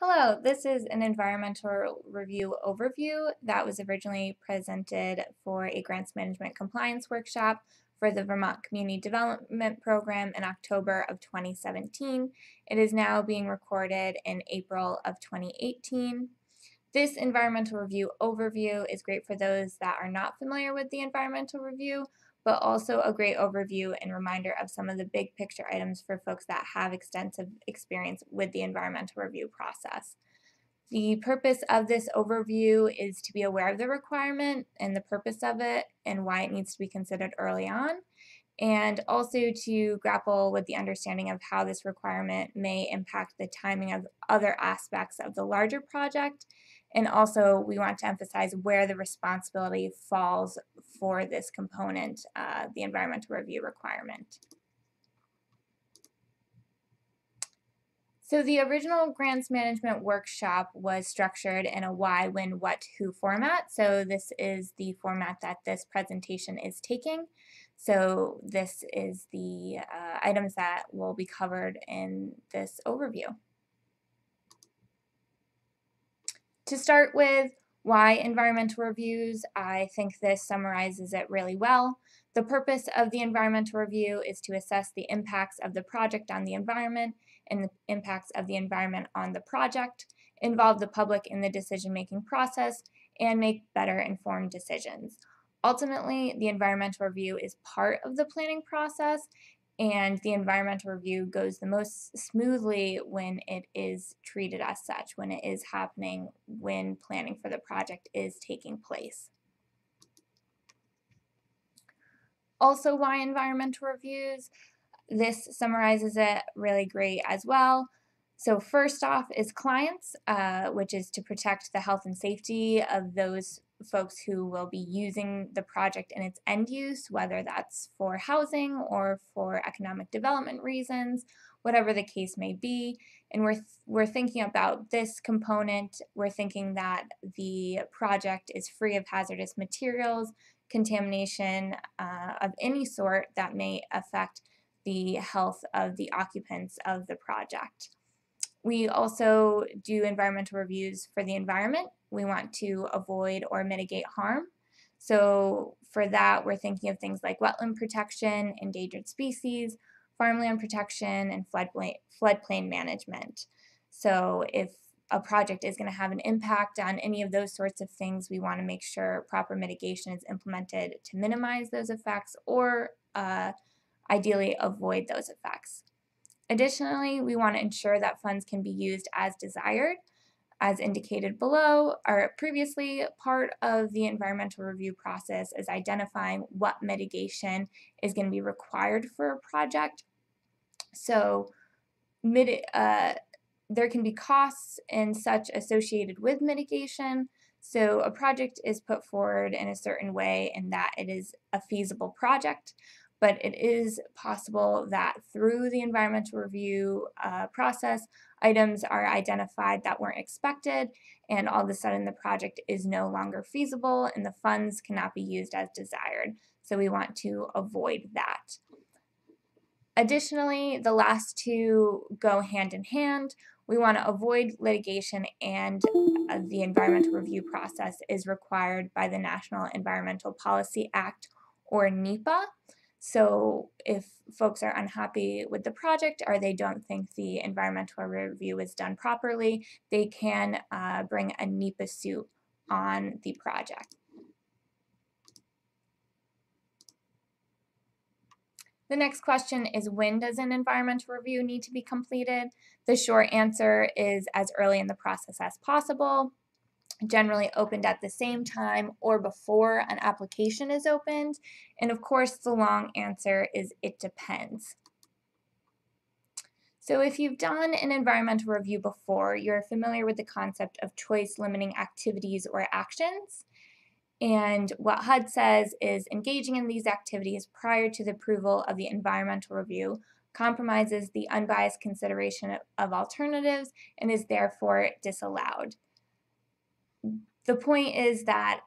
Hello, this is an environmental review overview that was originally presented for a grants management compliance workshop for the Vermont Community Development Program in October of 2017. It is now being recorded in April of 2018. This environmental review overview is great for those that are not familiar with the environmental review, but also a great overview and reminder of some of the big picture items for folks that have extensive experience with the environmental review process. The purpose of this overview is to be aware of the requirement and the purpose of it and why it needs to be considered early on, and also to grapple with the understanding of how this requirement may impact the timing of other aspects of the larger project. And also, we want to emphasize where the responsibility falls for this component, the environmental review requirement. So the original grants management workshop was structured in a why, when, what, who format. So this is the format that this presentation is taking. So this is the items that will be covered in this overview. To start with, why environmental reviews? I think this summarizes it really well. The purpose of the environmental review is to assess the impacts of the project on the environment and the impacts of the environment on the project, involve the public in the decision-making process, and make better informed decisions. Ultimately, the environmental review is part of the planning process, and the environmental review goes the most smoothly when it is treated as such, when it is happening, when planning for the project is taking place. Also, why environmental reviews? This summarizes it really great as well. So first off is clients, which is to protect the health and safety of those folks who will be using the project in its end use, whether that's for housing or for economic development reasons, whatever the case may be. And we're thinking about this component. We're thinking that the project is free of hazardous materials, contamination of any sort that may affect the health of the occupants of the project. We also do environmental reviews for the environment. We want to avoid or mitigate harm. So for that, we're thinking of things like wetland protection, endangered species, farmland protection, and floodplain management. So if a project is going to have an impact on any of those sorts of things, we want to make sure proper mitigation is implemented to minimize those effects or ideally avoid those effects. Additionally, we want to ensure that funds can be used as desired. As indicated below, or previously, part of the environmental review process is identifying what mitigation is going to be required for a project. So there can be costs and such associated with mitigation. So a project is put forward in a certain way and that it is a feasible project, but it is possible that through the environmental review process, items are identified that weren't expected, and all of a sudden the project is no longer feasible and the funds cannot be used as desired. So we want to avoid that. Additionally, the last two go hand in hand. We want to avoid litigation, and the environmental review process is required by the National Environmental Policy Act, or NEPA. So if folks are unhappy with the project or they don't think the environmental review is done properly, they can bring a NEPA suit on the project. The next question is, when does an environmental review need to be completed? The short answer is as early in the process as possible, generally opened at the same time or before an application is opened. And of course, the long answer is it depends. So if you've done an environmental review before, you're familiar with the concept of choice limiting activities or actions. And what HUD says is engaging in these activities prior to the approval of the environmental review compromises the unbiased consideration of alternatives and is therefore disallowed. The point is that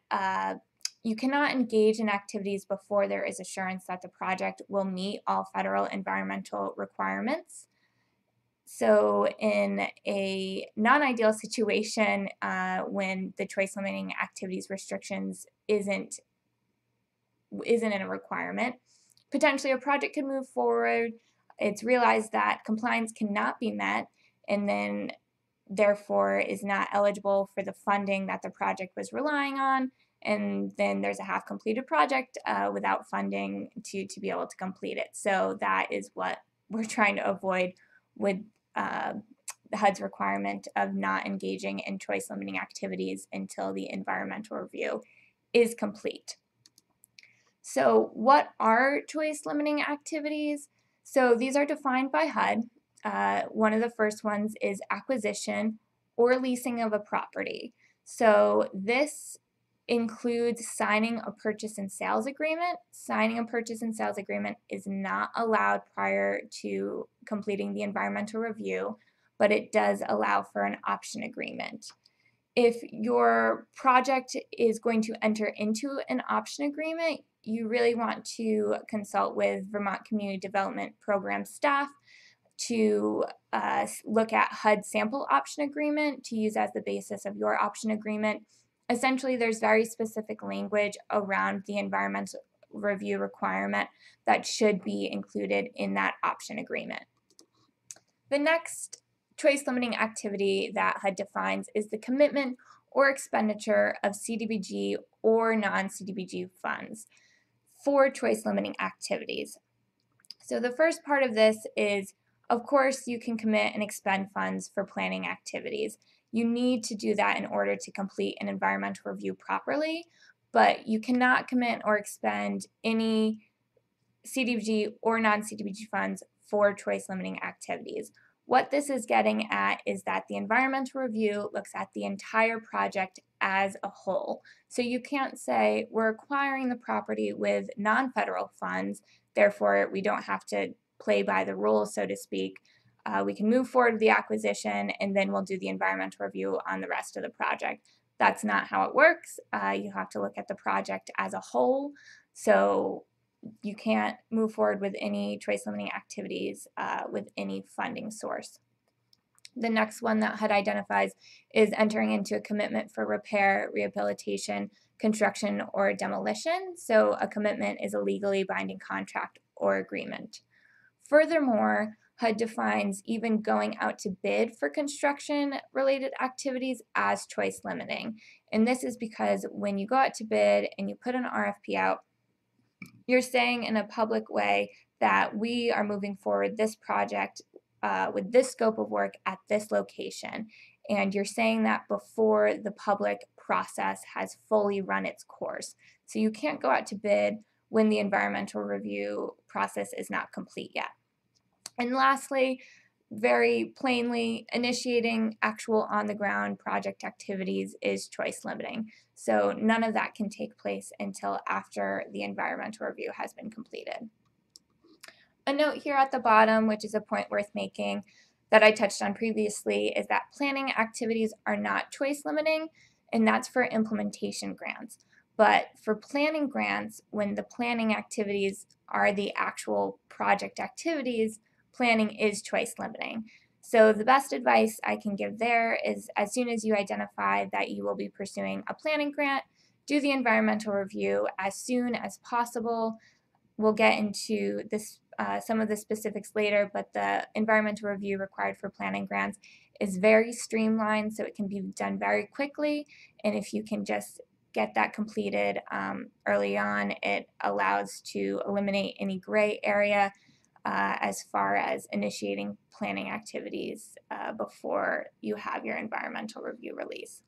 you cannot engage in activities before there is assurance that the project will meet all federal environmental requirements. So in a non-ideal situation, when the choice limiting activities restrictions isn't a requirement, potentially a project could move forward. It's realized that compliance cannot be met, and then therefore is not eligible for the funding that the project was relying on, and then there's a half-completed project without funding to be able to complete it. So that is what we're trying to avoid with the HUD's requirement of not engaging in choice-limiting activities until the environmental review is complete. So what are choice-limiting activities? So these are defined by HUD. One of the first ones is acquisition or leasing of a property. So this includes signing a purchase and sales agreement. Signing a purchase and sales agreement is not allowed prior to completing the environmental review, but it does allow for an option agreement. If your project is going to enter into an option agreement, you really want to consult with Vermont Community Development Program staff to look at HUD sample option agreement to use as the basis of your option agreement. Essentially, there's very specific language around the environmental review requirement that should be included in that option agreement. The next choice limiting activity that HUD defines is the commitment or expenditure of CDBG or non-CDBG funds for choice limiting activities. So the first part of this is, of course, you can commit and expend funds for planning activities. You need to do that in order to complete an environmental review properly, but you cannot commit or expend any CDBG or non-CDBG funds for choice limiting activities. What this is getting at is that the environmental review looks at the entire project as a whole. So you can't say we're acquiring the property with non-federal funds, therefore we don't have to play by the rules, so to speak. We can move forward with the acquisition and then we'll do the environmental review on the rest of the project. That's not how it works. You have to look at the project as a whole. So you can't move forward with any choice limiting activities with any funding source. The next one that HUD identifies is entering into a commitment for repair, rehabilitation, construction, or demolition. So a commitment is a legally binding contract or agreement. Furthermore, HUD defines even going out to bid for construction-related activities as choice limiting. And this is because when you go out to bid and you put an RFP out, you're saying in a public way that we are moving forward this project with this scope of work at this location. And you're saying that before the public process has fully run its course. So you can't go out to bid when the environmental review process is not complete yet. And lastly, very plainly, initiating actual on-the-ground project activities is choice limiting. So none of that can take place until after the environmental review has been completed. A note here at the bottom, which is a point worth making that I touched on previously, is that planning activities are not choice limiting, and that's for implementation grants. But for planning grants, when the planning activities are the actual project activities, planning is choice limiting. So the best advice I can give there is as soon as you identify that you will be pursuing a planning grant, do the environmental review as soon as possible. We'll get into this, some of the specifics later, but the environmental review required for planning grants is very streamlined, so it can be done very quickly. And if you can just get that completed early on, it allows to eliminate any gray area as far as initiating planning activities before you have your environmental review release.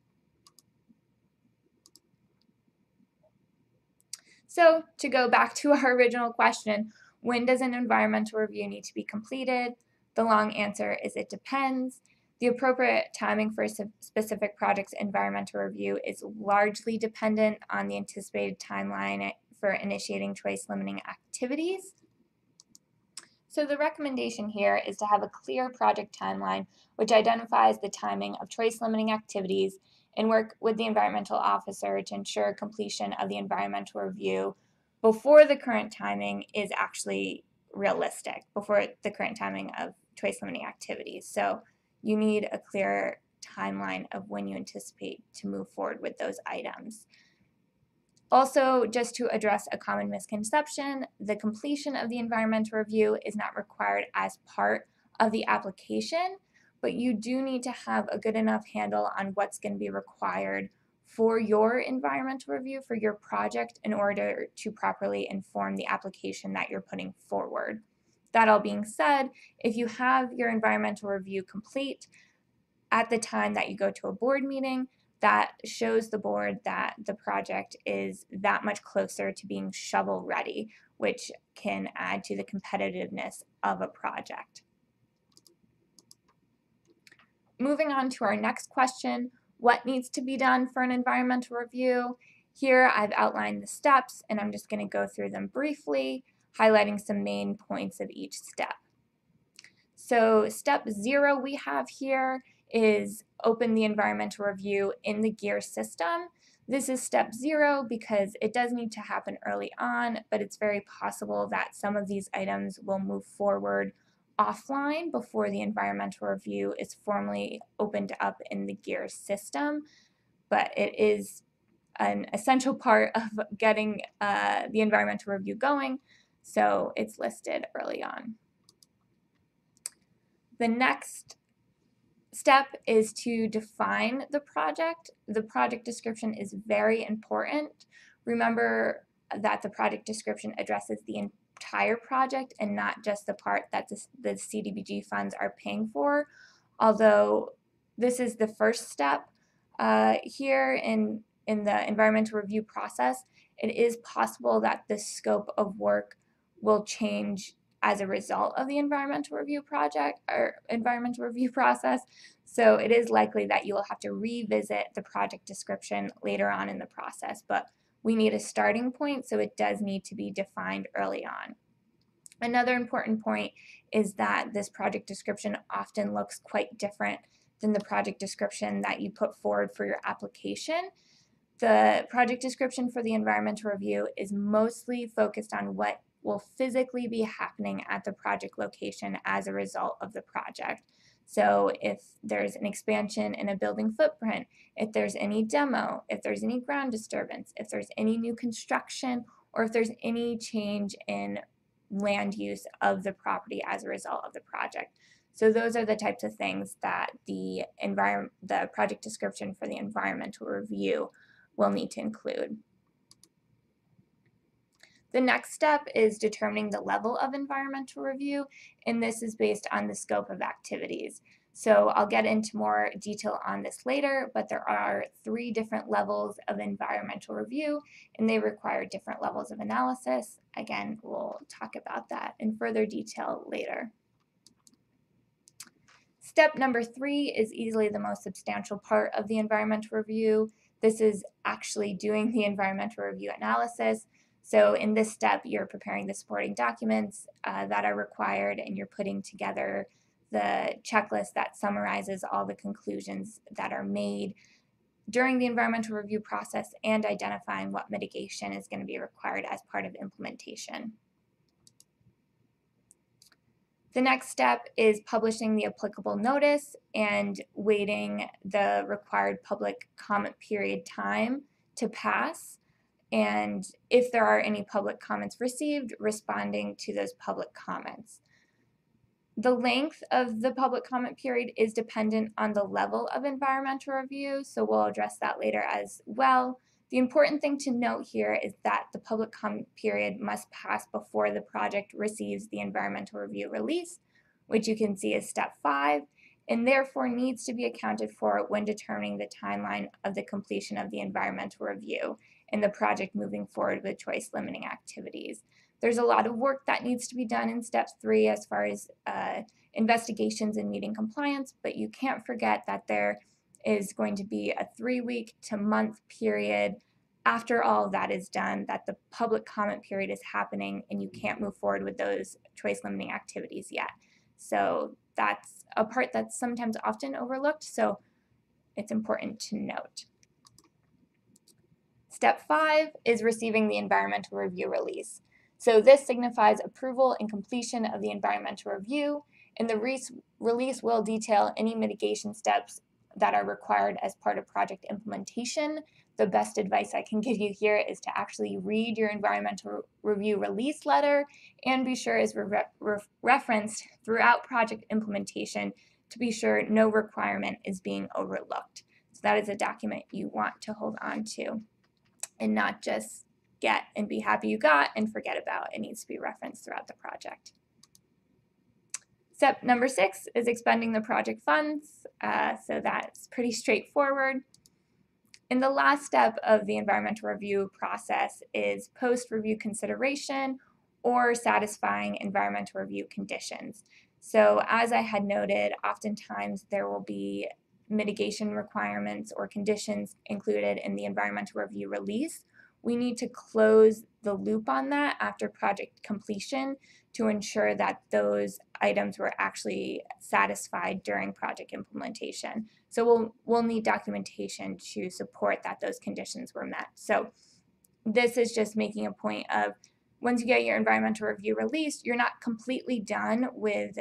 So to go back to our original question, when does an environmental review need to be completed? The long answer is it depends. The appropriate timing for a specific project's environmental review is largely dependent on the anticipated timeline for initiating choice limiting activities. So the recommendation here is to have a clear project timeline which identifies the timing of choice limiting activities and work with the environmental officer to ensure completion of the environmental review before the current timing is actually realistic, before the current timing of choice limiting activities. So you need a clear timeline of when you anticipate to move forward with those items. Also, just to address a common misconception, the completion of the environmental review is not required as part of the application, but you do need to have a good enough handle on what's going to be required for your environmental review for your project in order to properly inform the application that you're putting forward. That all being said, if you have your environmental review complete at the time that you go to a board meeting, that shows the board that the project is that much closer to being shovel ready, which can add to the competitiveness of a project. Moving on to our next question, what needs to be done for an environmental review? Here I've outlined the steps and I'm just going to go through them briefly, highlighting some main points of each step. So step 0 we have here is open the environmental review in the GEAR system. This is step 0 because it does need to happen early on, but it's very possible that some of these items will move forward offline before the environmental review is formally opened up in the GEAR system. But it is an essential part of getting the environmental review going, so it's listed early on. The next step is to define the project. The project description is very important. Remember that the project description addresses the entire project and not just the part that the CDBG funds are paying for. Although this is the first step here in the environmental review process, it is possible that the scope of work will change as a result of the environmental review project or environmental review process. So it is likely that you will have to revisit the project description later on in the process, but we need a starting point, so it does need to be defined early on. Another important point is that this project description often looks quite different than the project description that you put forward for your application. The project description for the environmental review is mostly focused on what will physically be happening at the project location as a result of the project. So if there's an expansion in a building footprint, if there's any demo, if there's any ground disturbance, if there's any new construction, or if there's any change in land use of the property as a result of the project. So those are the types of things that the project description for the environmental review will need to include. The next step is determining the level of environmental review, and this is based on the scope of activities. So I'll get into more detail on this later, but there are 3 different levels of environmental review, and they require different levels of analysis. Again, we'll talk about that in further detail later. Step number 3 is easily the most substantial part of the environmental review. This is actually doing the environmental review analysis. So in this step, you're preparing the supporting documents that are required, and you're putting together the checklist that summarizes all the conclusions that are made during the environmental review process and identifying what mitigation is going to be required as part of implementation. The next step is publishing the applicable notice and waiting the required public comment period time to pass. And if there are any public comments received, responding to those public comments. The length of the public comment period is dependent on the level of environmental review, so we'll address that later as well. The important thing to note here is that the public comment period must pass before the project receives the environmental review release, which you can see is step 5, and therefore needs to be accounted for when determining the timeline of the completion of the environmental review and the project moving forward with choice limiting activities. There's a lot of work that needs to be done in step 3 as far as investigations and meeting compliance, but you can't forget that there is going to be a 3-week to month period after all of that is done, that the public comment period is happening and you can't move forward with those choice limiting activities yet. So that's a part that's sometimes often overlooked, so it's important to note. Step 5 is receiving the environmental review release. So this signifies approval and completion of the environmental review, and the release will detail any mitigation steps that are required as part of project implementation. The best advice I can give you here is to actually read your environmental review release letter and be sure it's referenced throughout project implementation to be sure no requirement is being overlooked. So that is a document you want to hold on to and not just get and be happy you got and forget about. It needs to be referenced throughout the project. Step number 6 is expending the project funds. So that's pretty straightforward. And the last step of the environmental review process is post-review consideration or satisfying environmental review conditions. So as I had noted, oftentimes there will be mitigation requirements or conditions included in the environmental review release. We need to close the loop on that after project completion to ensure that those items were actually satisfied during project implementation. So we'll need documentation to support that those conditions were met. So this is just making a point of once you get your environmental review released, you're not completely done with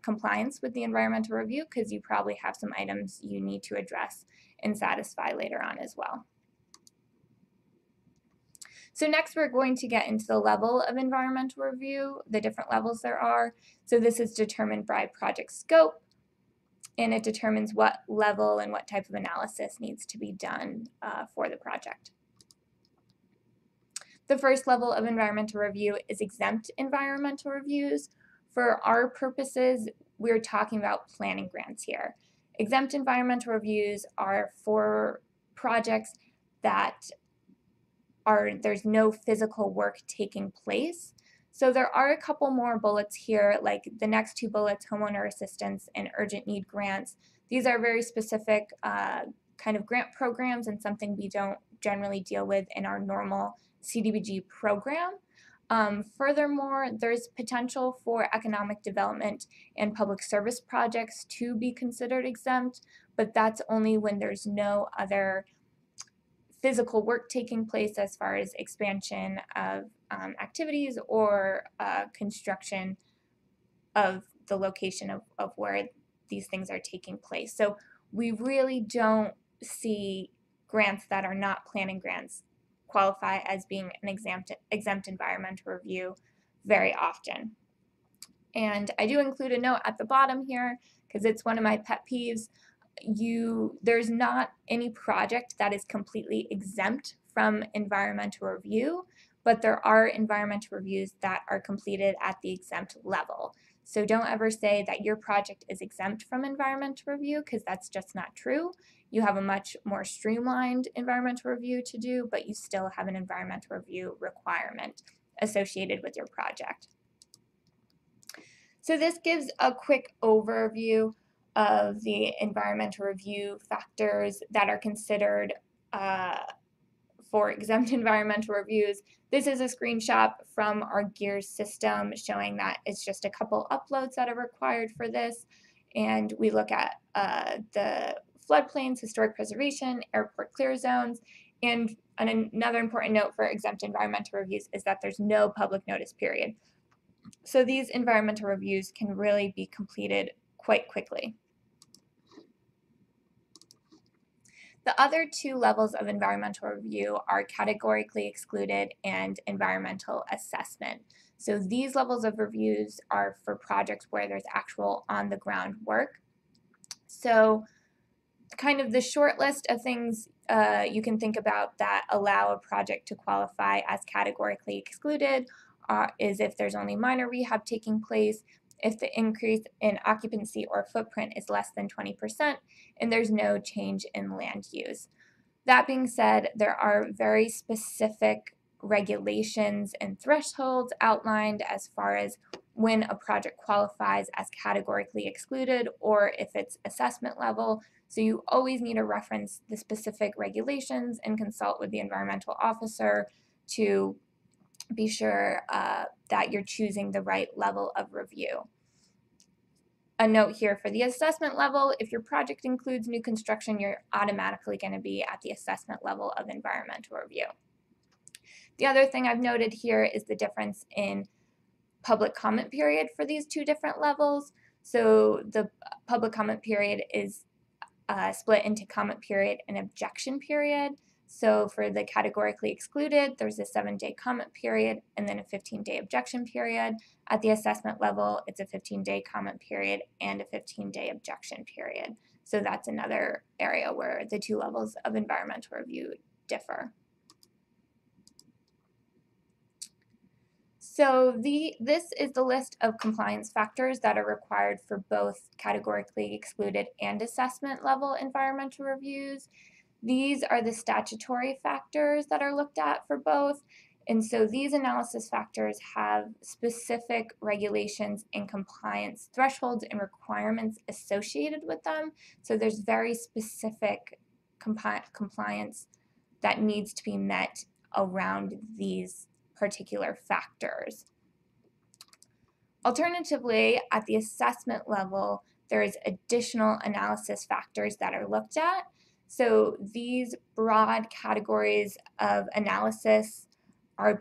compliance with the environmental review because you probably have some items you need to address and satisfy later on as well. So next we're going to get into the level of environmental review, the different levels there are. So this is determined by project scope, and it determines what level and what type of analysis needs to be done for the project. The first level of environmental review is exempt environmental reviews. For our purposes, we're talking about planning grants here. Exempt environmental reviews are for projects that there's no physical work taking place. So there are a couple more bullets here, like the next 2 bullets, homeowner assistance and urgent need grants. These are very specific kind of grant programs and something we don't generally deal with in our normal CDBG program. Furthermore, there's potential for economic development and public service projects to be considered exempt, but that's only when there's no other physical work taking place as far as expansion of activities or construction of the location of where these things are taking place. So we really don't see grants that are not planning grants qualify as being an exempt environmental review very often. And I do include a note at the bottom here because it's one of my pet peeves. There's not any project that is completely exempt from environmental review, but there are environmental reviews that are completed at the exempt level. So don't ever say that your project is exempt from environmental review because that's just not true. You have a much more streamlined environmental review to do, but you still have an environmental review requirement associated with your project. So this gives a quick overview of the environmental review factors that are considered for exempt environmental reviews. This is a screenshot from our GEARS system showing that it's just a couple uploads that are required for this. And we look at the floodplains, historic preservation, airport clear zones, and another important note for exempt environmental reviews is that there's no public notice period. So these environmental reviews can really be completed quite quickly. The other 2 levels of environmental review are categorically excluded and environmental assessment. So these levels of reviews are for projects where there's actual on-the-ground work. So kind of the short list of things you can think about that allow a project to qualify as categorically excluded is if there's only minor rehab taking place, if the increase in occupancy or footprint is less than 20%, and there's no change in land use. That being said, there are very specific regulations and thresholds outlined as far as when a project qualifies as categorically excluded or if it's assessment level. So you always need to reference the specific regulations and consult with the environmental officer to be sure that you're choosing the right level of review. A note here for the assessment level, if your project includes new construction, you're automatically going to be at the assessment level of environmental review. The other thing I've noted here is the difference in public comment period for these 2 different levels. So the public comment period is split into comment period and objection period. So for the categorically excluded, there's a 7-day comment period and then a 15-day objection period. At the assessment level, it's a 15-day comment period and a 15-day objection period. So that's another area where the two levels of environmental review differ. So this is the list of compliance factors that are required for both categorically excluded and assessment level environmental reviews. These are the statutory factors that are looked at for both. And so these analysis factors have specific regulations and compliance thresholds and requirements associated with them. So there's very specific compliance that needs to be met around these particular factors. Alternatively, at the assessment level, there is additional analysis factors that are looked at. So these broad categories of analysis are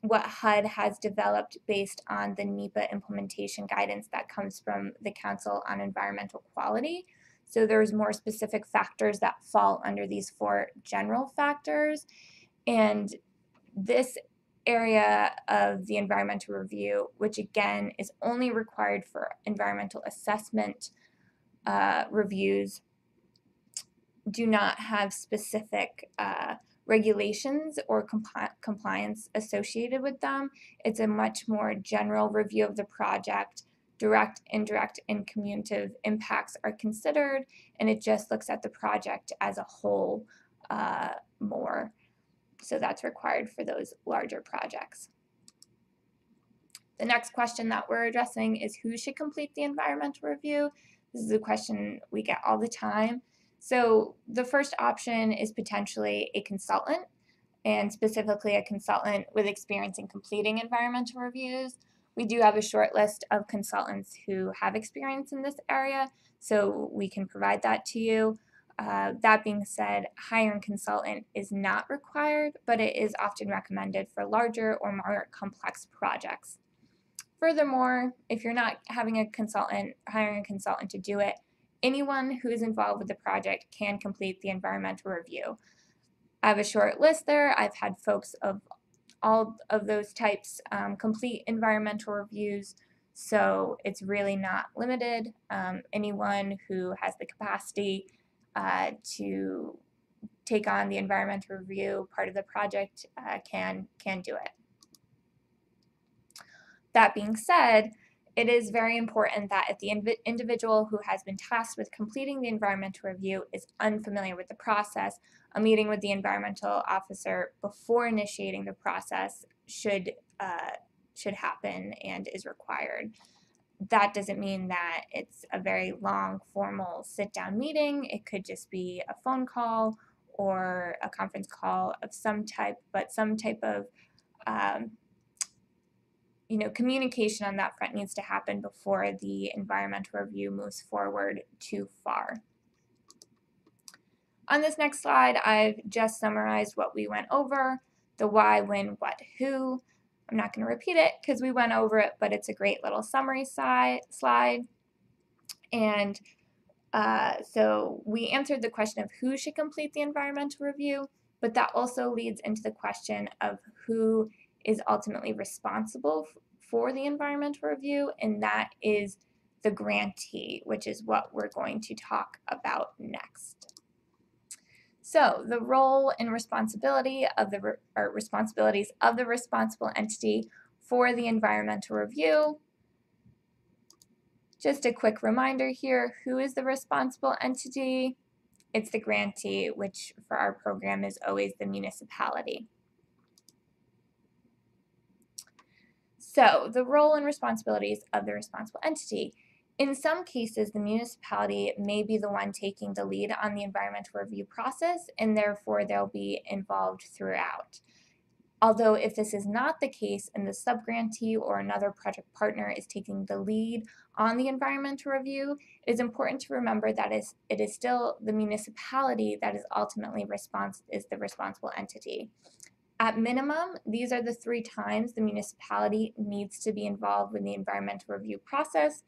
what HUD has developed based on the NEPA implementation guidance that comes from the Council on Environmental Quality. So there's more specific factors that fall under these 4 general factors. And this area of the environmental review, which again is only required for environmental assessment reviews, do not have specific regulations or compliance associated with them. It's a much more general review of the project. Direct, indirect, and cumulative impacts are considered, and it just looks at the project as a whole more. So that's required for those larger projects. The next question that we're addressing is who should complete the environmental review? This is a question we get all the time. So the first option is potentially a consultant, and specifically a consultant with experience in completing environmental reviews. We do have a short list of consultants who have experience in this area, so we can provide that to you. That being said, hiring a consultant is not required, but it is often recommended for larger or more complex projects. Furthermore, if you're not hiring a consultant to do it, anyone who is involved with the project can complete the environmental review. I have a short list there. I've had folks of all of those types complete environmental reviews, so it's really not limited. Anyone who has the capacity to take on the environmental review part of the project can do it. That being said, it is very important that if the individual who has been tasked with completing the environmental review is unfamiliar with the process, a meeting with the environmental officer before initiating the process should happen and is required. That doesn't mean that it's a very long, formal sit-down meeting. It could just be a phone call or a conference call of some type, but some type of communication on that front needs to happen before the environmental review moves forward too far. On this next slide, I've just summarized what we went over: the why, when, what, who. I'm not going to repeat it because we went over it, but it's a great little summary slide. And so we answered the question of who should complete the environmental review, but that also leads into the question of who is ultimately responsible for the environmental review, and that is the grantee, which is what we're going to talk about next. So the role and responsibilities of the responsible entity for the environmental review. Just a quick reminder here, who is the responsible entity? It's the grantee, which for our program is always the municipality. So the role and responsibilities of the responsible entity. In some cases, the municipality may be the one taking the lead on the environmental review process, and therefore they'll be involved throughout. Although if this is not the case and the subgrantee or another project partner is taking the lead on the environmental review, it is important to remember that it is still the municipality that is ultimately the responsible entity. At minimum, these are the 3 times the municipality needs to be involved with the environmental review process,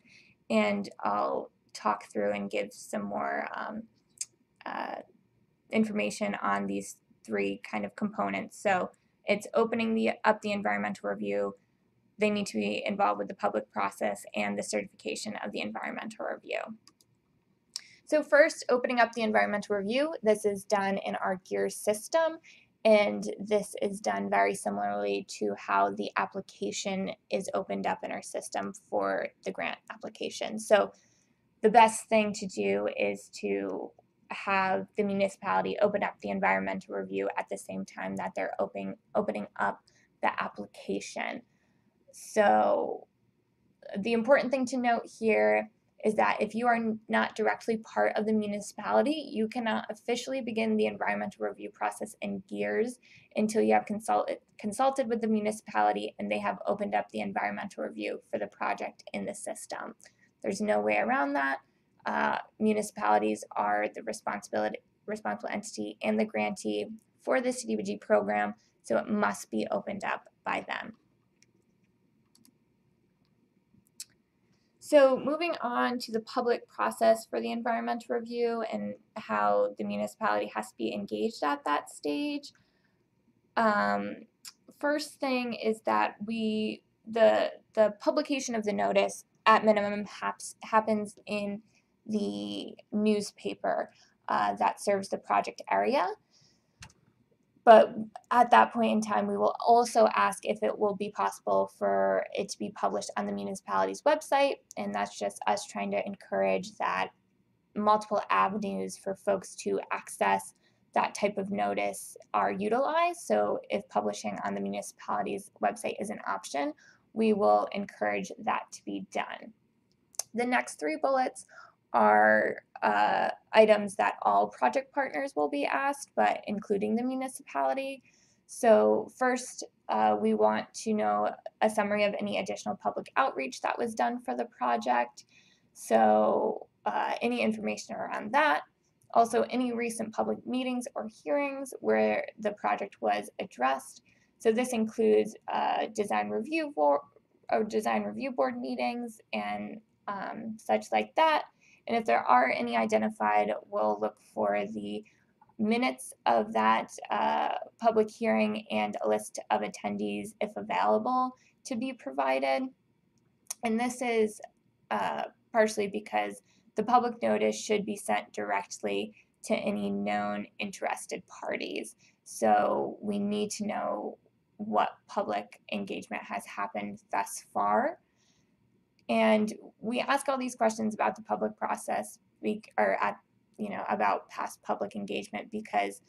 and I'll talk through and give some more information on these 3 kind of components. So it's opening up the environmental review, they need to be involved with the public process, and the certification of the environmental review. So first, opening up the environmental review, this is done in our GEARS system, and this is done very similarly to how the application is opened up in our system for the grant application. So the best thing to do is to have the municipality open up the environmental review at the same time that they're opening up the application. So the important thing to note here is that if you are not directly part of the municipality, you cannot officially begin the environmental review process in GEARS until you have consulted with the municipality and they have opened up the environmental review for the project in the system. There's no way around that. Municipalities are the responsible entity and the grantee for the CDBG program, so it must be opened up by them. So moving on to the public process for the environmental review and how the municipality has to be engaged at that stage. First thing is that the publication of the notice at minimum happens in the newspaper that serves the project area. But at that point in time, we will also ask if it will be possible for it to be published on the municipality's website, and that's just us trying to encourage that multiple avenues for folks to access that type of notice are utilized. So if publishing on the municipality's website is an option, we will encourage that to be done. The next 3 bullets are items that all project partners will be asked, but including the municipality. So first, we want to know a summary of any additional public outreach that was done for the project. So any information around that. Also, any recent public meetings or hearings where the project was addressed. So this includes design review board meetings and such like that. And if there are any identified, we'll look for the minutes of that public hearing and a list of attendees, if available, to be provided. And this is partially because the public notice should be sent directly to any known interested parties. So we need to know what public engagement has happened thus far. And we ask all these questions about the public process about past public engagement because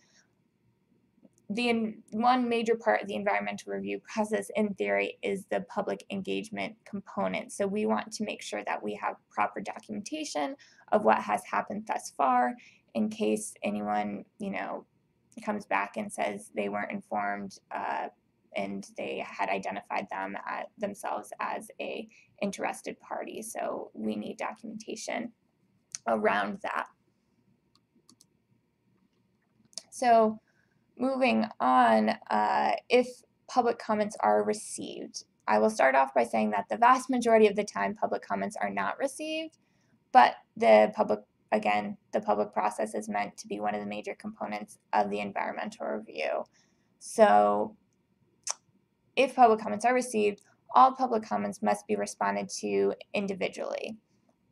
one major part of the environmental review process in theory is the public engagement component. So we want to make sure that we have proper documentation of what has happened thus far in case anyone, comes back and says they weren't informed and they had identified themselves as a interested party. So we need documentation around that. So moving on, if public comments are received, I will start off by saying that the vast majority of the time public comments are not received, but the public process is meant to be one of the major components of the environmental review. So if public comments are received, all public comments must be responded to individually.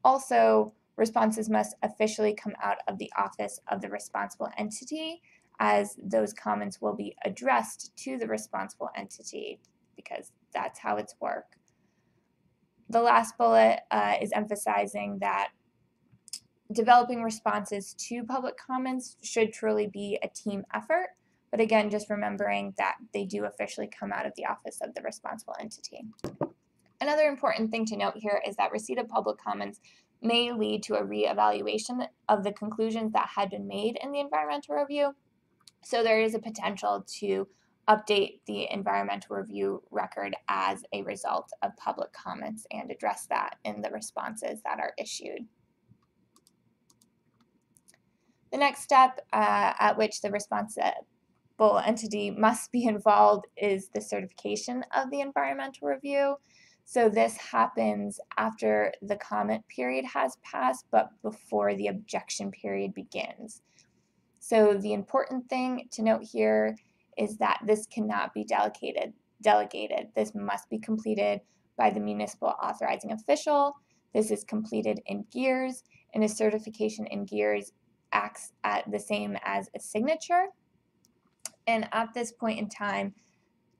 Also, responses must officially come out of the office of the responsible entity, as those comments will be addressed to the responsible entity because that's how it's work. The last bullet is emphasizing that developing responses to public comments should truly be a team effort, but again, just remembering that they do officially come out of the office of the responsible entity. Another important thing to note here is that receipt of public comments may lead to a reevaluation of the conclusions that had been made in the environmental review. So there is a potential to update the environmental review record as a result of public comments and address that in the responses that are issued. The next step at which the entity must be involved is the certification of the environmental review. So this happens after the comment period has passed, but before the objection period begins. So the important thing to note here is that this cannot be delegated. This must be completed by the municipal authorizing official. This is completed in GEARS, and a certification in GEARS acts at the same as a signature. And at this point in time,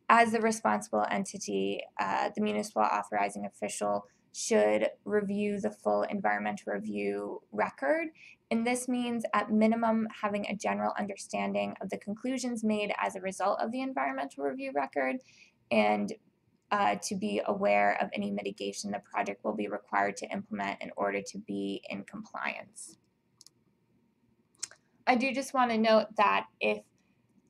as the responsible entity, the municipal authorizing official should review the full environmental review record. And this means, at minimum, having a general understanding of the conclusions made as a result of the environmental review record, and to be aware of any mitigation the project will be required to implement in order to be in compliance. I do just want to note that if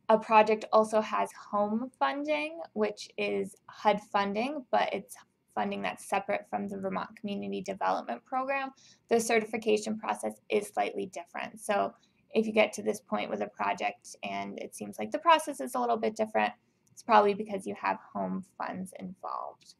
a project also has home funding, which is HUD funding, but it's funding that's separate from the Vermont Community Development Program, the certification process is slightly different. So if you get to this point with a project and it seems like the process is a little bit different, it's probably because you have home funds involved.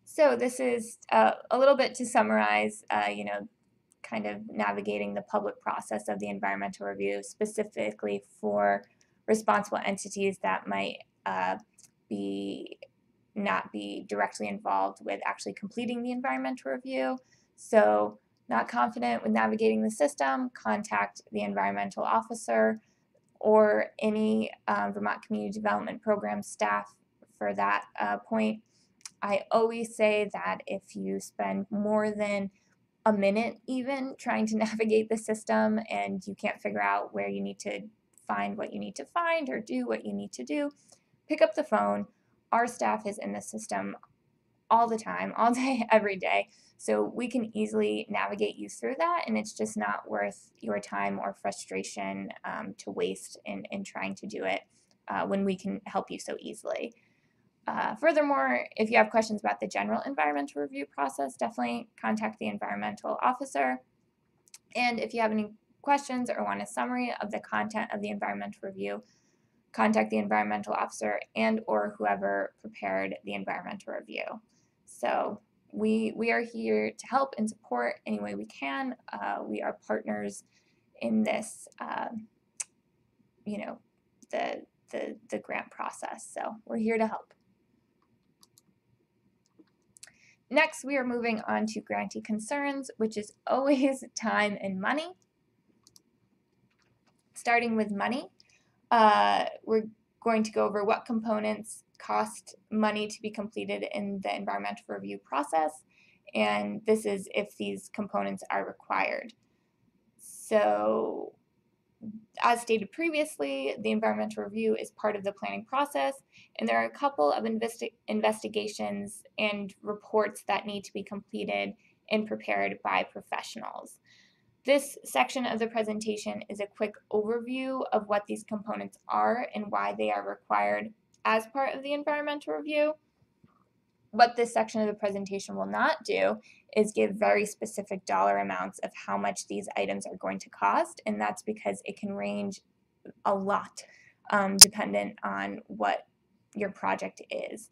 So this is a little bit to summarize, kind of navigating the public process of the environmental review, specifically for responsible entities that might not be directly involved with actually completing the environmental review. So not confident with navigating the system, contact the environmental officer or any Vermont Community Development Program staff for that point. I always say that if you spend more than a minute even trying to navigate the system and you can't figure out where you need to find what you need to find or do what you need to do, pick up the phone. Our staff is in the system all the time, all day, every day. So we can easily navigate you through that, and it's just not worth your time or frustration to waste in trying to do it when we can help you so easily. Furthermore, if you have questions about the general environmental review process, definitely contact the environmental officer. And if you have any questions or want a summary of the content of the environmental review, contact the environmental officer and or whoever prepared the environmental review. So we are here to help and support any way we can. We are partners in this, the grant process. So we're here to help. Next, we are moving on to grantee concerns, which is always time and money. Starting with money, we're going to go over what components cost money to be completed in the environmental review process, and this is if these components are required. So, as stated previously, the environmental review is part of the planning process, and there are a couple of investigations and reports that need to be completed and prepared by professionals. This section of the presentation is a quick overview of what these components are and why they are required as part of the environmental review. What this section of the presentation will not do is give very specific dollar amounts of how much these items are going to cost, and that's because it can range a lot dependent on what your project is.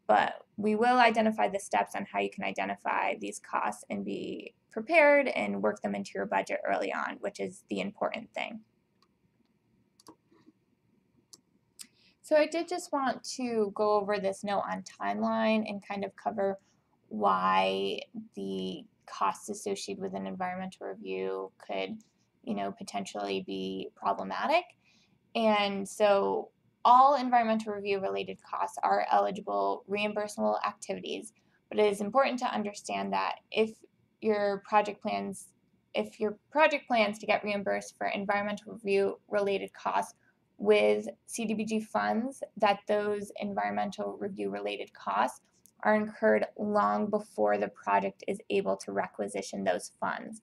But we will identify the steps on how you can identify these costs and be prepared and work them into your budget early on, which is the important thing. So I did just want to go over this note on timeline and kind of cover why the costs associated with an environmental review could, potentially be problematic. And so all environmental review related costs are eligible reimbursable activities, but it is important to understand that if your project plans to get reimbursed for environmental review related costs with CDBG funds, that those environmental review related costs are incurred long before the project is able to requisition those funds.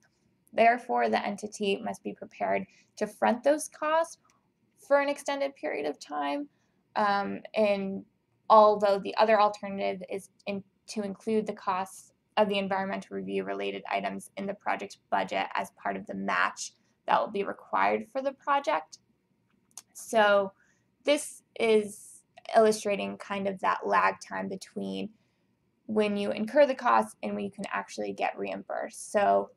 Therefore, the entity must be prepared to front those costs for an extended period of time, and although the other alternative is to include the costs of the environmental review related items in the project budget as part of the match that will be required for the project. So this is illustrating kind of that lag time between when you incur the costs and when you can actually get reimbursed. So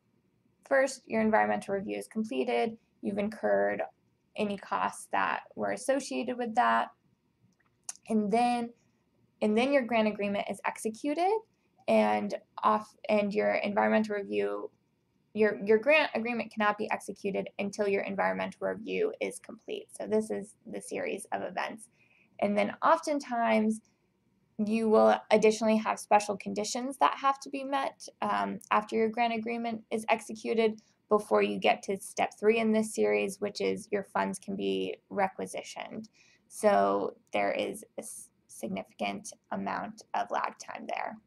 first, your environmental review is completed, you've incurred any costs that were associated with that, and then your grant agreement is executed, and your environmental review, your grant agreement cannot be executed until your environmental review is complete. So this is the series of events. And then oftentimes you will additionally have special conditions that have to be met after your grant agreement is executed before you get to step 3 in this series, which is your funds can be requisitioned. So there is a significant amount of lag time there.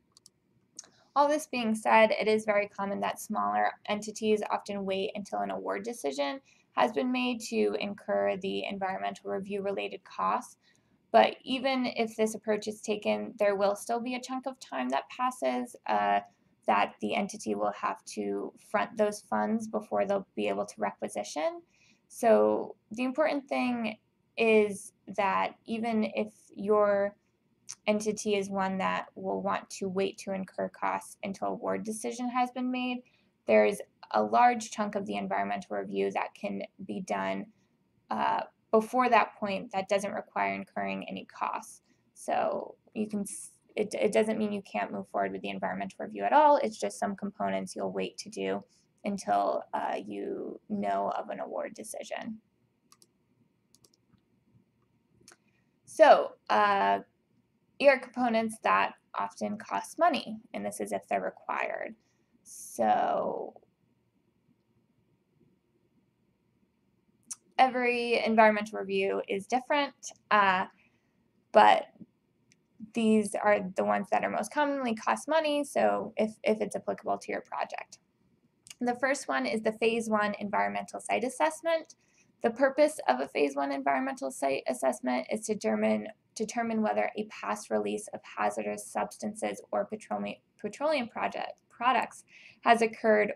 All this being said, it is very common that smaller entities often wait until an award decision has been made to incur the environmental review related costs. But even if this approach is taken, there will still be a chunk of time that passes that the entity will have to front those funds before they'll be able to requisition. So the important thing is that even if your entity is one that will want to wait to incur costs until a award decision has been made, there's a large chunk of the environmental review that can be done before that point that doesn't require incurring any costs. So you can, it doesn't mean you can't move forward with the environmental review at all. It's just some components you'll wait to do until you know of an award decision. So ER components that often cost money, and this is if they're required. So every environmental review is different, but these are the ones that are most commonly cost money, so if it's applicable to your project. The first one is the Phase 1 environmental site assessment. The purpose of a Phase 1 environmental site assessment is to determine whether a past release of hazardous substances or petroleum products has occurred,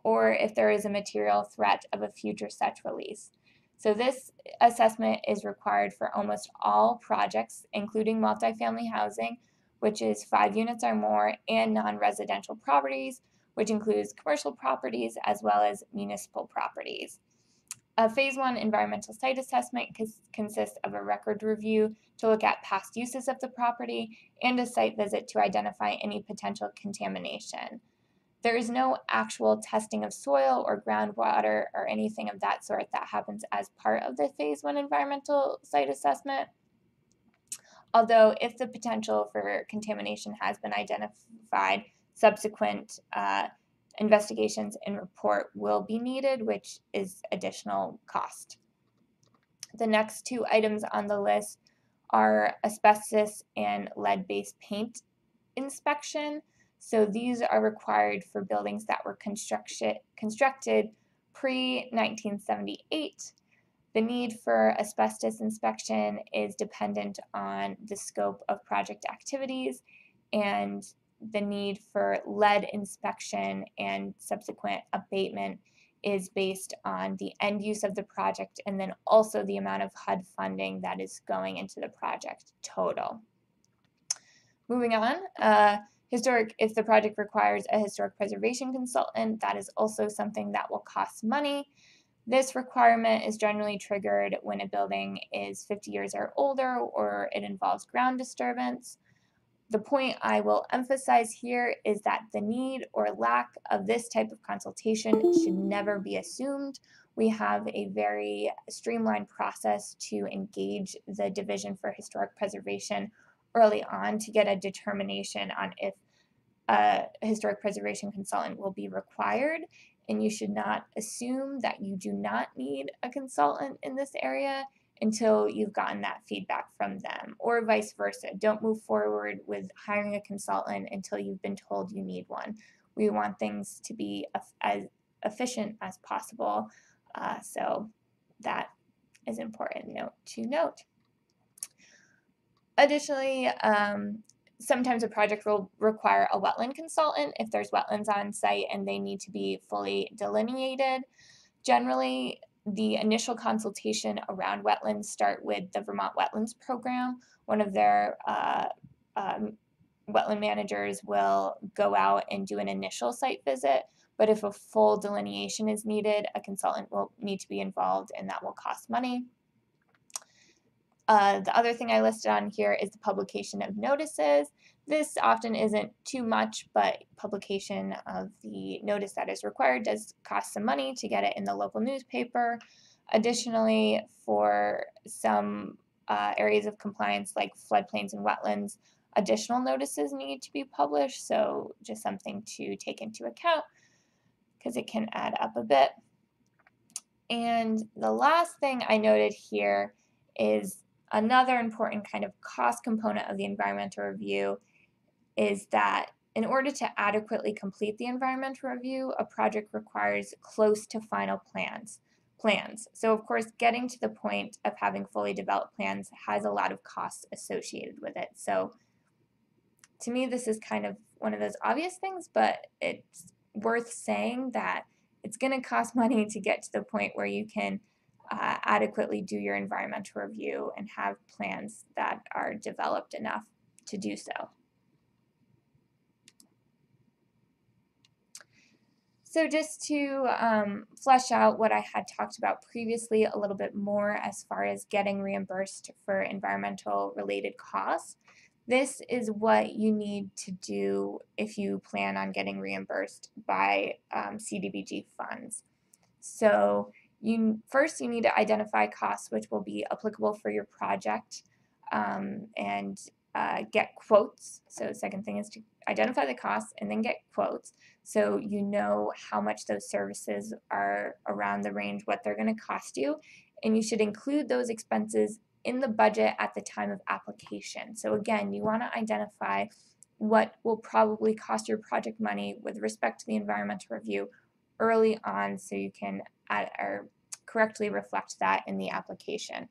or if there is a material threat of a future such release. So this assessment is required for almost all projects, including multifamily housing, which is 5 units or more, and non-residential properties, which includes commercial properties as well as municipal properties. A Phase 1 environmental site assessment consists of a record review to look at past uses of the property and a site visit to identify any potential contamination. There is no actual testing of soil or groundwater or anything of that sort that happens as part of the Phase 1 environmental site assessment. Although if the potential for contamination has been identified, subsequent investigations and report will be needed, which is additional cost. The next 2 items on the list are asbestos and lead-based paint inspection. So these are required for buildings that were constructed pre-1978. The need for asbestos inspection is dependent on the scope of project activities, and the need for lead inspection and subsequent abatement is based on the end use of the project and then also the amount of HUD funding that is going into the project total. Moving on, if the project requires a historic preservation consultant, that is also something that will cost money. This requirement is generally triggered when a building is 50 years or older or it involves ground disturbance. The point I will emphasize here is that the need or lack of this type of consultation should never be assumed. We have a very streamlined process to engage the Division for Historic Preservation early on to get a determination on if a historic preservation consultant will be required, and you should not assume that you do not need a consultant in this area until you've gotten that feedback from them, or vice versa. Don't move forward with hiring a consultant until you've been told you need one. We want things to be as efficient as possible, so that is important note to note. Additionally, sometimes a project will require a wetland consultant if there's wetlands on site and they need to be fully delineated. Generally, the initial consultation around wetlands start with the Vermont Wetlands Program. One of their wetland managers will go out and do an initial site visit, but if a full delineation is needed, a consultant will need to be involved, and that will cost money. The other thing I listed on here is the publication of notices. This often isn't too much, but publication of the notice that is required does cost some money to get it in the local newspaper. Additionally, for some areas of compliance like floodplains and wetlands, additional notices need to be published, so just something to take into account because it can add up a bit. And the last thing I noted here is another important kind of cost component of the environmental review is that in order to adequately complete the environmental review, a project requires close to final plans. So of course, getting to the point of having fully developed plans has a lot of costs associated with it. So to me, this is kind of one of those obvious things, but it's worth saying that it's going to cost money to get to the point where you can adequately do your environmental review and have plans that are developed enough to do so. So just to flesh out what I had talked about previously a little bit more as far as getting reimbursed for environmental related costs, this is what you need to do if you plan on getting reimbursed by CDBG funds. So first you need to identify costs which will be applicable for your project and get quotes. So second thing is to identify the costs and then get quotes so you know how much those services are around the range, what they're going to cost you, and you should include those expenses in the budget at the time of application. So again, you want to identify what will probably cost your project money with respect to the environmental review early on so you can correctly reflect that in the application.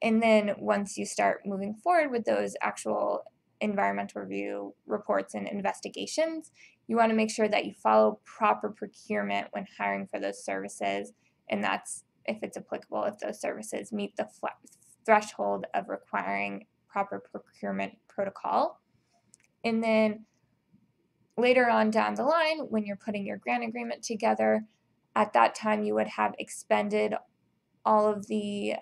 And then once you start moving forward with those actual environmental review reports and investigations, you want to make sure that you follow proper procurement when hiring for those services, and that's if it's applicable, if those services meet the threshold of requiring proper procurement protocol. And then later on down the line, when you're putting your grant agreement together, at that time you would have expended all of the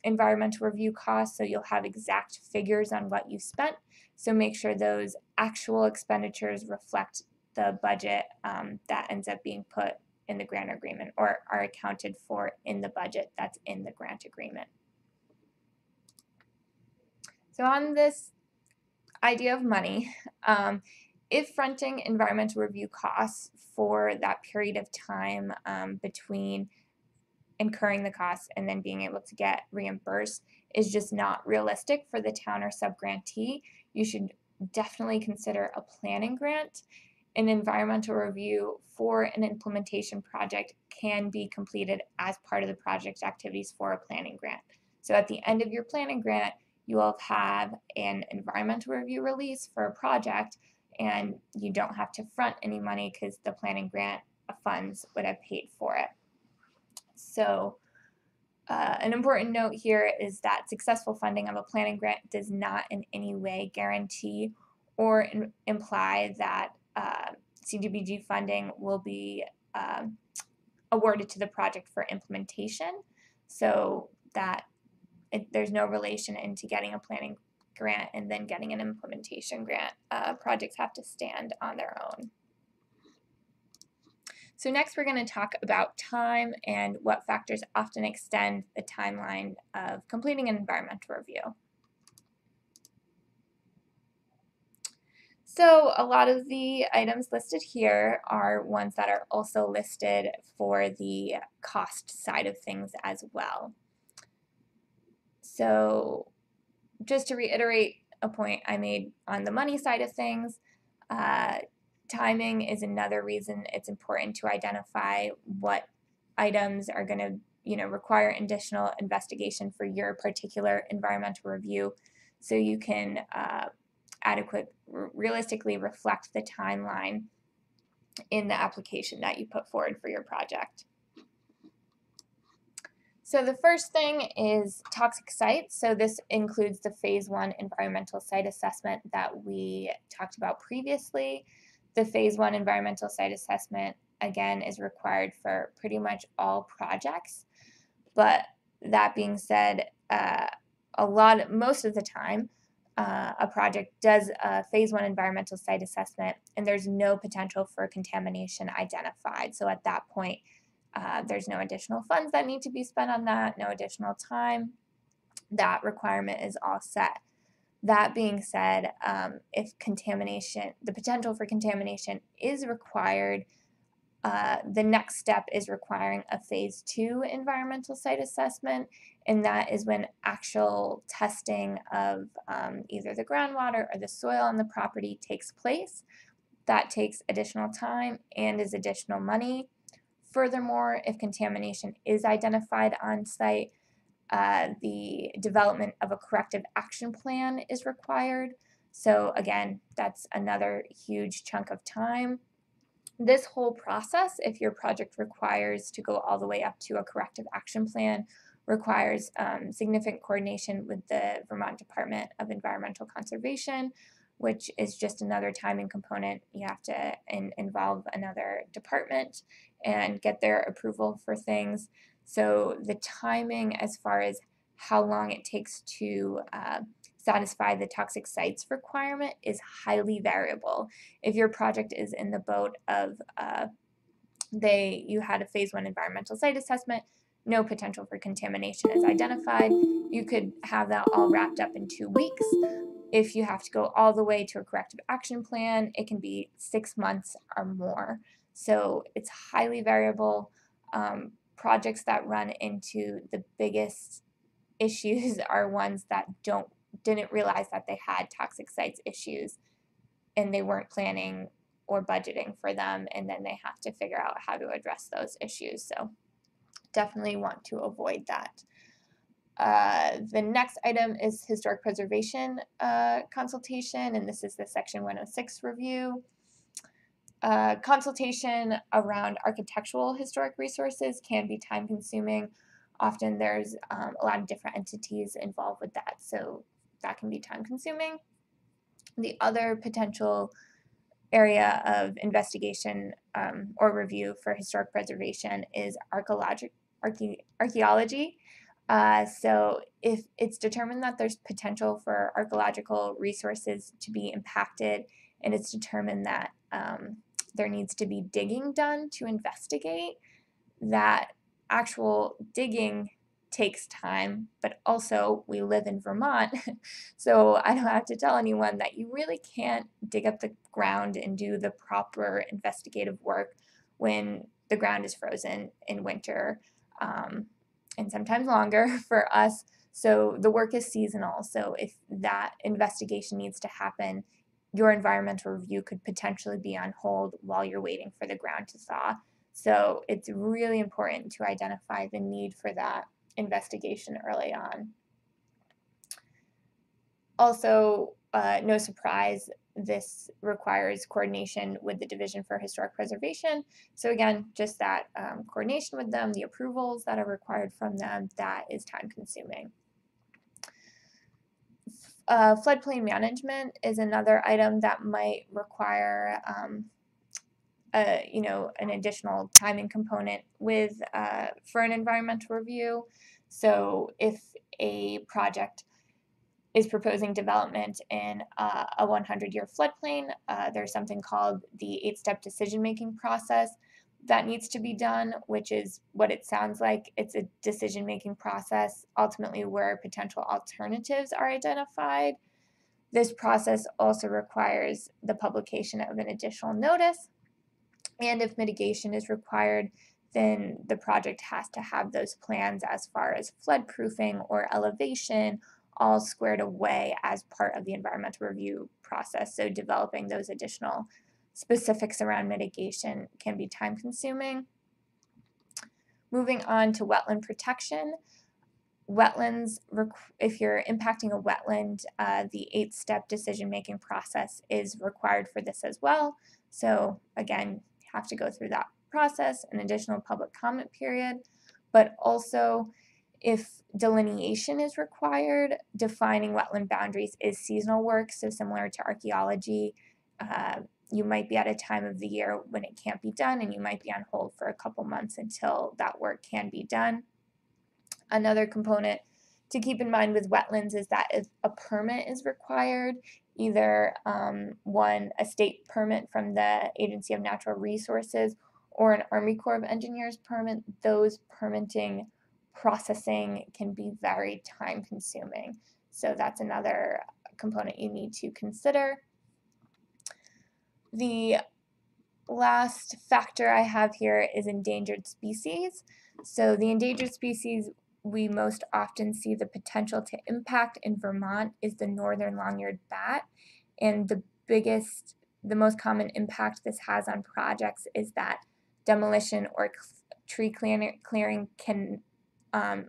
environmental review costs, so you'll have exact figures on what you spent. So make sure those actual expenditures reflect the budget that ends up being put in the grant agreement or are accounted for in the budget that's in the grant agreement. So on this idea of money, if fronting environmental review costs for that period of time between incurring the costs and then being able to get reimbursed is just not realistic for the town or subgrantee, you should definitely consider a planning grant. An environmental review for an implementation project can be completed as part of the project activities for a planning grant. So at the end of your planning grant, you will have an environmental review release for a project, and you don't have to front any money because the planning grant funds would have paid for it. So an important note here is that successful funding of a planning grant does not in any way guarantee or imply that CDBG funding will be awarded to the project for implementation, so that there's no relation into getting a planning grant and then getting an implementation grant. Projects have to stand on their own. So next we're going to talk about time and what factors often extend the timeline of completing an environmental review. So a lot of the items listed here are ones that are also listed for the cost side of things as well. So just to reiterate a point I made on the money side of things, timing is another reason it's important to identify what items are going to require additional investigation for your particular environmental review. so you can realistically reflect the timeline in the application that you put forward for your project. So the first thing is toxic sites. So this includes the phase 1 environmental site assessment that we talked about previously. The phase 1 environmental site assessment, again, is required for pretty much all projects. But that being said, most of the time, a project does a phase 1 environmental site assessment and there's no potential for contamination identified. So at that point, there's no additional funds that need to be spent on that, no additional time. That requirement is all set. That being said, if the potential for contamination is required, the next step is requiring a phase 2 environmental site assessment, and that is when actual testing of either the groundwater or the soil on the property takes place. That takes additional time and is additional money. Furthermore, if contamination is identified on site, the development of a corrective action plan is required. So again, that's another huge chunk of time. This whole process, if your project requires to go all the way up to a corrective action plan, requires significant coordination with the Vermont Department of Environmental Conservation, which is just another timing component. You have to involve another department and get their approval for things. So the timing as far as how long it takes to satisfy the toxic sites requirement is highly variable. If your project is in the boat of you had a phase 1 environmental site assessment, no potential for contamination is identified, you could have that all wrapped up in 2 weeks. If you have to go all the way to a corrective action plan, it can be 6 months or more. So it's highly variable. Projects that run into the biggest issues are ones that didn't realize that they had toxic sites issues and they weren't planning or budgeting for them, and then they have to figure out how to address those issues. So definitely want to avoid that. The next item is historic preservation consultation, and this is the Section 106 review. Consultation around architectural historic resources can be time consuming. Often there's a lot of different entities involved with that, so that can be time consuming. The other potential area of investigation or review for historic preservation is archaeology. So if it's determined that there's potential for archaeological resources to be impacted, and it's determined that there needs to be digging done to investigate, that actual digging takes time, but also we live in Vermont, so I don't have to tell anyone that you really can't dig up the ground and do the proper investigative work when the ground is frozen in winter, and sometimes longer for us. So the work is seasonal. So if that investigation needs to happen, your environmental review could potentially be on hold while you're waiting for the ground to thaw. So it's really important to identify the need for that investigation early on. Also, no surprise, this requires coordination with the Division for Historic Preservation. So again, just that coordination with them, the approvals that are required from them, that is time consuming. Floodplain management is another item that might require an additional timing component for an environmental review. So if a project is proposing development in a 100-year floodplain, there's something called the 8-step decision-making process that needs to be done, which is what it sounds like. It's a decision-making process, ultimately where potential alternatives are identified. This process also requires the publication of an additional notice, and if mitigation is required, then the project has to have those plans as far as floodproofing or elevation all squared away as part of the environmental review process. So developing those additional specifics around mitigation can be time consuming. Moving on to wetland protection. Wetlands, if you're impacting a wetland, the 8-step decision-making process is required for this as well. So again, you have to go through that process, an additional public comment period, but also if delineation is required, defining wetland boundaries is seasonal work, so similar to archaeology. You might be at a time of the year when it can't be done, and you might be on hold for a couple months until that work can be done. Another component to keep in mind with wetlands is that if a permit is required, either a state permit from the Agency of Natural Resources or an Army Corps of Engineers permit, those permitting processing can be very time consuming. So that's another component you need to consider. The last factor I have here is endangered species. So the endangered species we most often see the potential to impact in Vermont is the northern long-eared bat, and the most common impact this has on projects is that demolition or tree clearing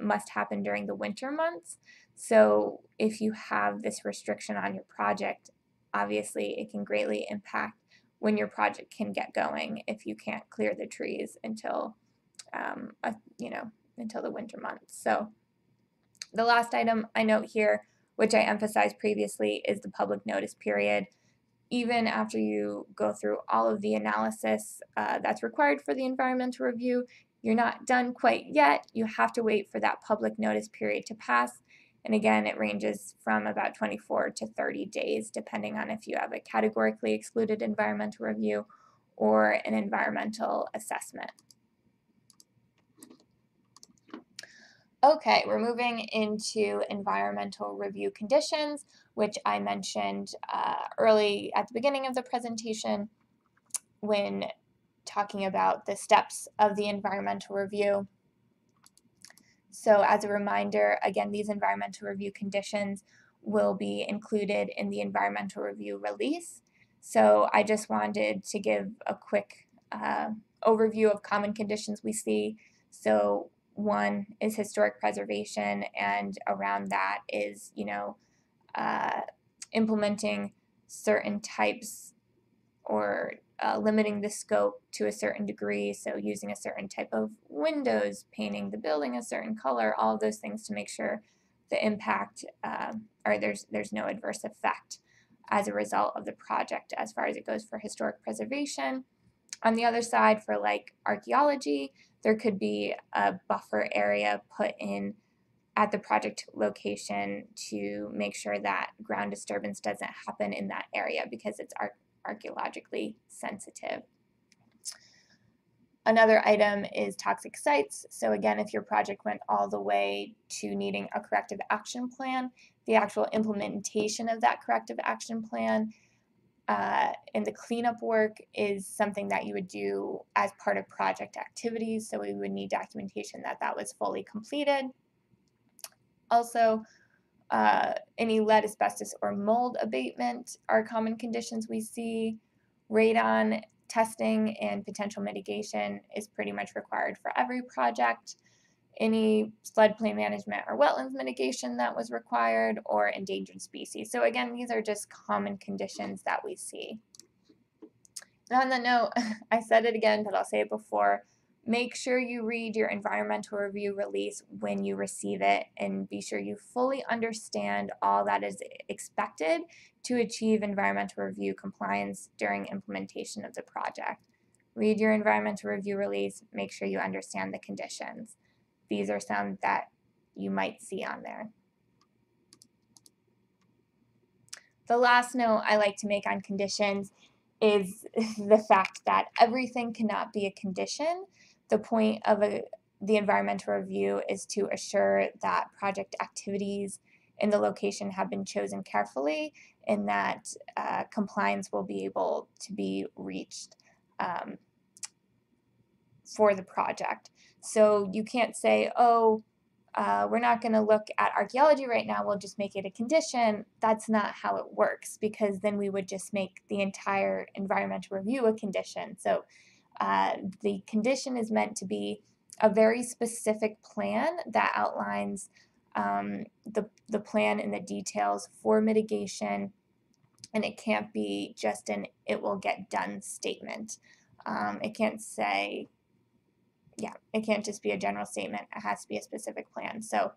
must happen during the winter months. So if you have this restriction on your project, obviously it can greatly impact when your project can get going if you can't clear the trees until until the winter months. So the last item I note here, which I emphasized previously, is the public notice period. Even after you go through all of the analysis that's required for the environmental review, you're not done quite yet. You have to wait for that public notice period to pass. And again, it ranges from about 24 to 30 days, depending on if you have a categorically excluded environmental review or an environmental assessment. Okay, we're moving into environmental review conditions, which I mentioned early at the beginning of the presentation when talking about the steps of the environmental review. So as a reminder, again, these environmental review conditions will be included in the environmental review release. So I just wanted to give a quick overview of common conditions we see. So one is historic preservation, and around that is, implementing certain types or limiting the scope to a certain degree, so using a certain type of windows, painting the building a certain color, all of those things to make sure the impact or there's no adverse effect as a result of the project as far as it goes for historic preservation. On the other side, for like archaeology, there could be a buffer area put in at the project location to make sure that ground disturbance doesn't happen in that area because it's archaeologically sensitive. Another item is toxic sites. So again, if your project went all the way to needing a corrective action plan, the actual implementation of that corrective action plan and the cleanup work is something that you would do as part of project activities. So we would need documentation that that was fully completed. Also, any lead, asbestos, or mold abatement are common conditions we see. Radon testing and potential mitigation is pretty much required for every project. Any floodplain management or wetlands mitigation that was required, or endangered species. So again, these are just common conditions that we see. And on that note, I said it again, but I'll say it before, make sure you read your environmental review release when you receive it, and be sure you fully understand all that is expected to achieve environmental review compliance during implementation of the project. Read your environmental review release, make sure you understand the conditions. These are some that you might see on there. The last note I like to make on conditions is the fact that everything cannot be a condition. The point of the environmental review is to assure that project activities in the location have been chosen carefully and that compliance will be able to be reached for the project. So you can't say, oh, we're not going to look at archaeology right now, we'll just make it a condition. That's not how it works, because then we would just make the entire environmental review a condition. So the condition is meant to be a very specific plan that outlines the plan and the details for mitigation, and it can't be just an "it will get done" statement. It can't say, yeah, it can't just be a general statement. It has to be a specific plan. So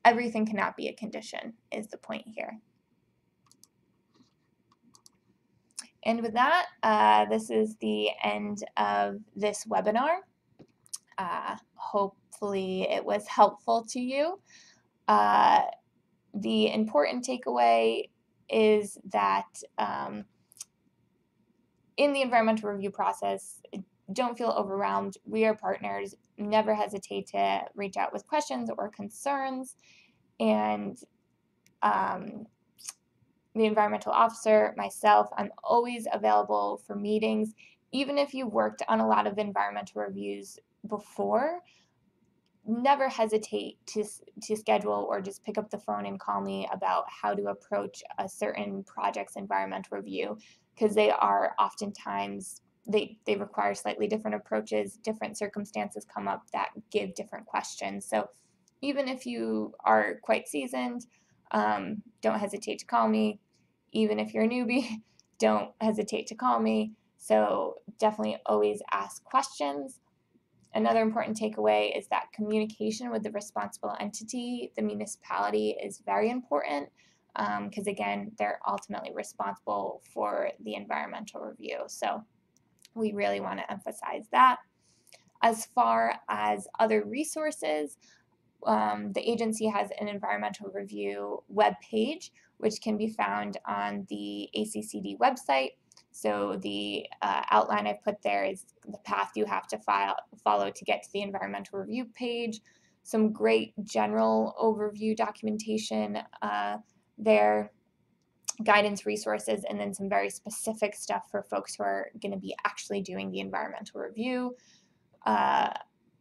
everything cannot be a condition is the point here. And with that, this is the end of this webinar. Hopefully it was helpful to you. The important takeaway is that in the environmental review process, don't feel overwhelmed. We are partners. Never hesitate to reach out with questions or concerns. And the environmental officer, myself, I'm always available for meetings. Even if you worked on a lot of environmental reviews before, never hesitate to schedule or just pick up the phone and call me about how to approach a certain project's environmental review, because they are oftentimes, they require slightly different approaches. Different circumstances come up that give different questions. So even if you are quite seasoned, don't hesitate to call me. Even if you're a newbie, don't hesitate to call me. So definitely always ask questions. Another important takeaway is that communication with the responsible entity, the municipality, is very important, because again, they're ultimately responsible for the environmental review. So we really want to emphasize that. As far as other resources, the agency has an environmental review webpage, which can be found on the ACCD website. So the outline I've put there is the path you have to follow to get to the environmental review page. Some great general overview documentation there, guidance resources, and then some very specific stuff for folks who are going to be actually doing the environmental review.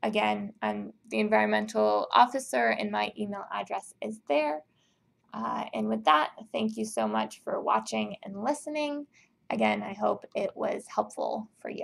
Again, I'm the environmental officer and my email address is there. And with that, thank you so much for watching and listening. Again, I hope it was helpful for you.